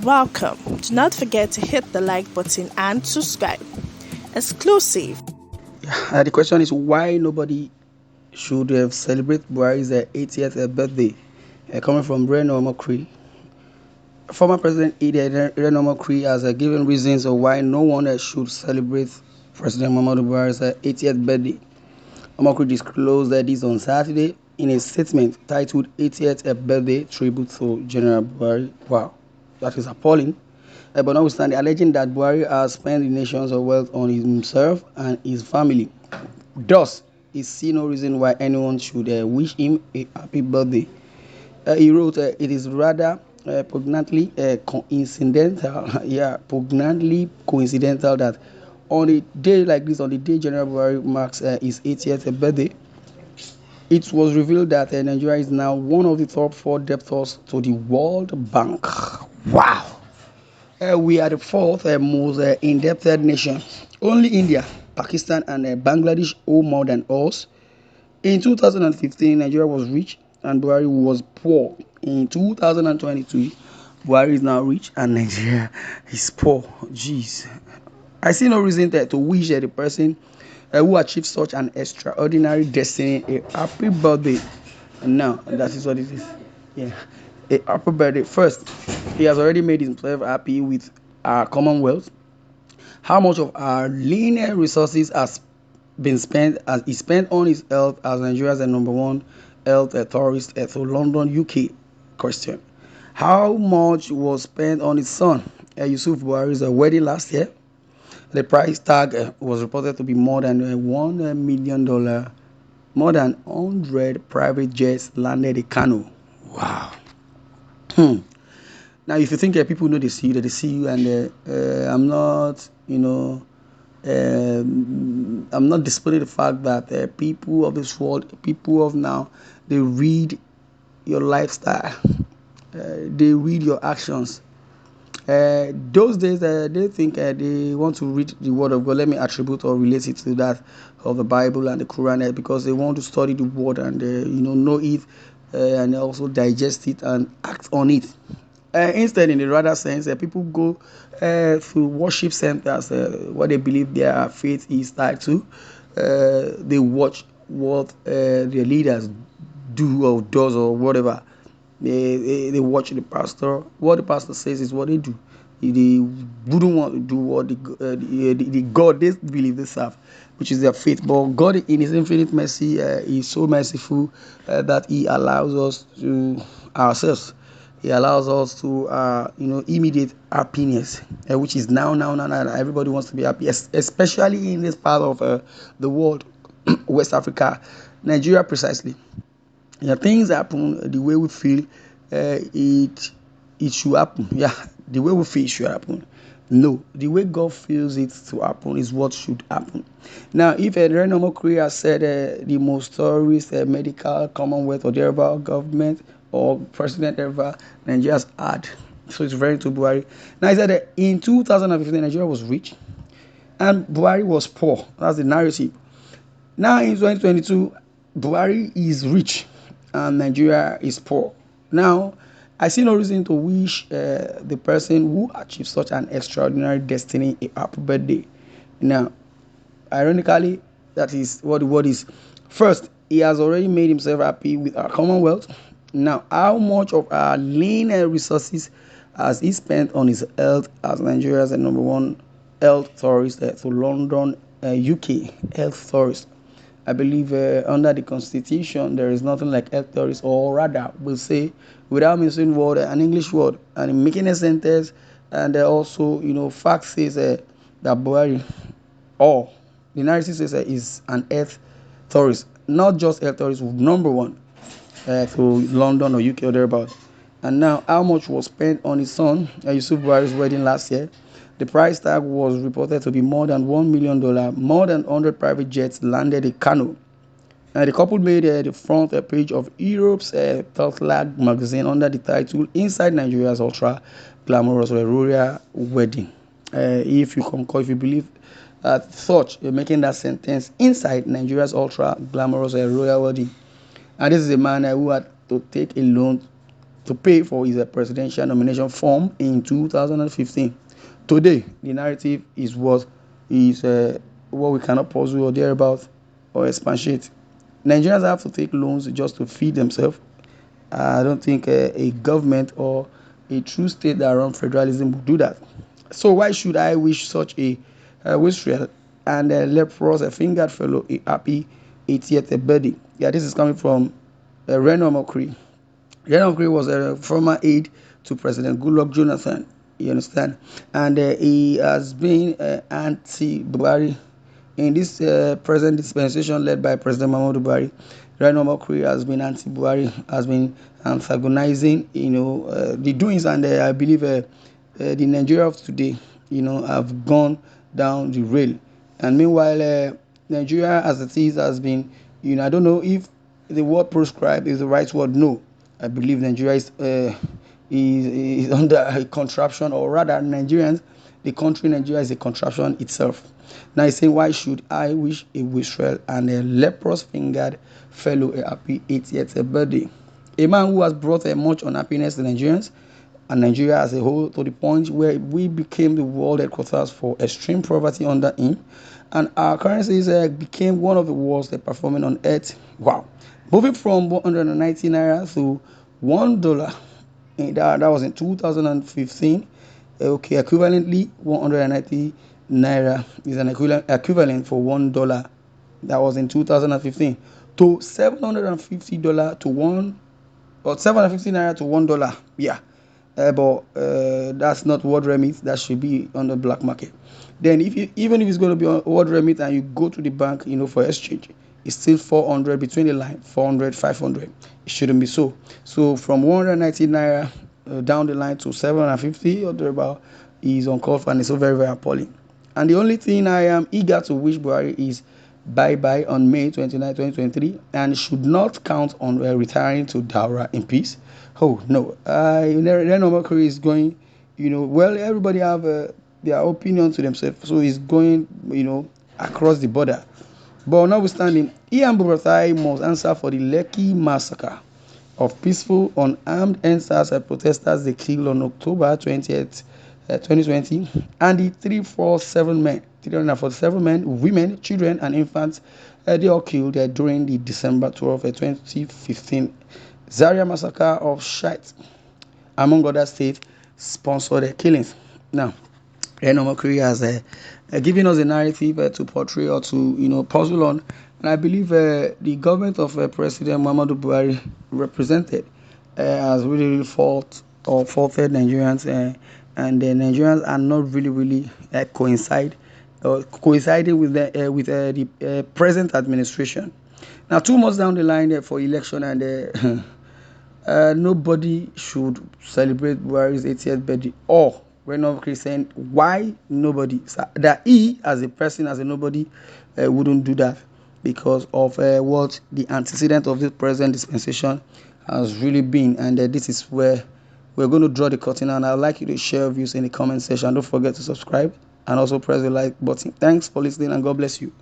Welcome. Do not forget to hit the like button and subscribe. Exclusive. The question is why nobody should celebrate Buhari's 80th birthday. Coming from RENO OMOKRI. Former President RENO OMOKRI has given reasons of why no one should celebrate President Muhammadu Buhari's 80th birthday. OMOKRI disclosed this on Saturday in a statement titled 80th Birthday Tribute to General Buhari. Wow, that is appalling. But notwithstanding, alleging that Buhari has spent the nation's wealth on himself and his family. Thus, he see no reason why anyone should wish him a happy birthday. He wrote, it is rather poignantly coincidental, poignantly coincidental that on a day like this, on the day General Buhari marks his 80th birthday, it was revealed that Nigeria is now one of the top 4 debtors to the World Bank. Wow! We are the fourth most indebted nation. Only India, Pakistan, and Bangladesh owe more than us. In 2015, Nigeria was rich and Buhari was poor. In 2022, Buhari is now rich and Nigeria is poor. Jeez. I see no reason to wish the person who achieved such an extraordinary destiny a happy birthday. And now, that is what it is. Yeah. A happy birthday. First, he has already made himself happy with our Commonwealth. How much of our linear resources has been spent as he spent on his health as Nigeria's number one health tourist to London, UK? Question. How much was spent on his son, Yusuf Buhari's wedding last year? The price tag was reported to be more than $1 million. More than 100 private jets landed in Kano. Wow. Now, if you think people know they see you, and I'm not, I'm not disputing the fact that people of this world, people of now, they read your lifestyle, they read your actions. Those days, they think they want to read the word of God. Let me attribute or relate it to that of the Bible and the Quran, because they want to study the word and know it, and also digest it and act on it. Instead, in the rather sense, people go to worship centers what they believe their faith is tied to. They watch what their leaders do or does or whatever. They watch the pastor. What the pastor says is what they do. They wouldn't want to do what the God they believe they serve, which is their faith. But God, in His infinite mercy, is so merciful that He allows us to ourselves. He allows us to, immediate happiness, which is now. Everybody wants to be happy, especially in this part of the world, West Africa, Nigeria precisely. Things happen the way we feel it should happen. The way we feel it should happen. No, the way God feels it to happen is what should happen. Now, if a RENO OMOKRI said the most tourist medical commonwealth or thereabout government or president ever Nigeria's had, so it's referring to Buhari. Now, he said that in 2015 Nigeria was rich and Buhari was poor. That's the narrative. Now in 2022, Buhari is rich and Nigeria is poor. Now, I see no reason to wish the person who achieved such an extraordinary destiny a happy birthday. Now, ironically, that is what the word is. First, he has already made himself happy with our Commonwealth. Now, how much of our lean resources has he spent on his health as Nigeria's number one health tourist to London, UK health tourist? I believe under the constitution there is nothing like health tourist, or rather we'll say, without missing word, an English word, and in making a sentence, and also fact says that Buhari, or the narrative says is an health tourist, not just health tourist, number one to London or UK or thereabout. And now, how much was spent on his son Yusuf Buhari's wedding last year? The price tag was reported to be more than $1 million. More than 100 private jets landed in Kano. The couple made the front page of Europe's Talklag magazine under the title "Inside Nigeria's Ultra Glamorous Royal Wedding." If you concur, if you believe that such, you're making that sentence, "Inside Nigeria's Ultra Glamorous Royal Wedding." And this is a man who had to take a loan to pay for his presidential nomination form in 2015. Today, the narrative is what we cannot puzzle or thereabout or expatiate. Nigerians have to take loans just to feed themselves. I don't think a government or a true state that runs federalism would do that. So why should I wish such a wastrel and a leprous, a fingered fellow a happy 80th birthday? Yeah, this is coming from RENO OMOKRI. RENO OMOKRI was a former aide to President Goodluck Jonathan. You understand? And he has been anti-Buhari in this present dispensation led by President Muhammadu Buhari. RENO OMOKRI has been anti-Buhari, has been antagonizing, the doings, and I believe the Nigeria of today, have gone down the rail. And meanwhile, Nigeria as it is has been, I don't know if the word proscribed is the right word. No, I believe Nigeria is under a contraption, or rather, Nigerians, the country Nigeria is a contraption itself. Now he's saying, why should I wish a wastrel and a leprous fingered fellow a happy 80th birthday? A man who has brought much unhappiness to Nigerians and Nigeria as a whole, to the point where we became the world headquarters for extreme poverty under him, and our currencies became one of the worst performing on earth. Wow. Moving from 190 naira to $1, that was in 2015. Okay, equivalently 190 naira is an equivalent for $1. That was in 2015 to $750 to $750 naira to $1. Yeah, but that's not word remit. That should be on the black market. Then even if it's going to be on word remit and you go to the bank, for exchange, it's still 400 between the line, 400, 500. It shouldn't be so. So from 190 naira down the line to 750 or thereabout is uncalled for, and it's so very, very appalling. And the only thing I am eager to wish Buhari is bye-bye on May 29, 2023, and should not count on retiring to Daura in peace. Oh, no. RENO OMOKRI is going, well, everybody have their opinion to themselves, so he's going, across the border. But notwithstanding, he and Buratai must answer for the Lekki massacre of peaceful, unarmed NSAS protesters they killed on October 20th, 2020, and the 347 men, women, children, and infants, they all killed during the December 12, 2015 Zaria massacre of Shiites, among other state-sponsored killings. Now, RENO OMOKRI has given us a narrative to portray or to puzzle on, and I believe the government of President Muhammadu Buhari represented has really faulted Nigerians, and the Nigerians are not really coinciding with the present administration. Now, 2 months down the line for election, and nobody should celebrate Buhari's 80th birthday, or RENO OMOKRI saying why nobody, that he as a person, as a nobody, wouldn't do that because of what the antecedent of this present dispensation has really been. And this is where we're going to draw the curtain, and I'd like you to share views in the comment section. Don't forget to subscribe and also press the like button. Thanks for listening, and God bless you.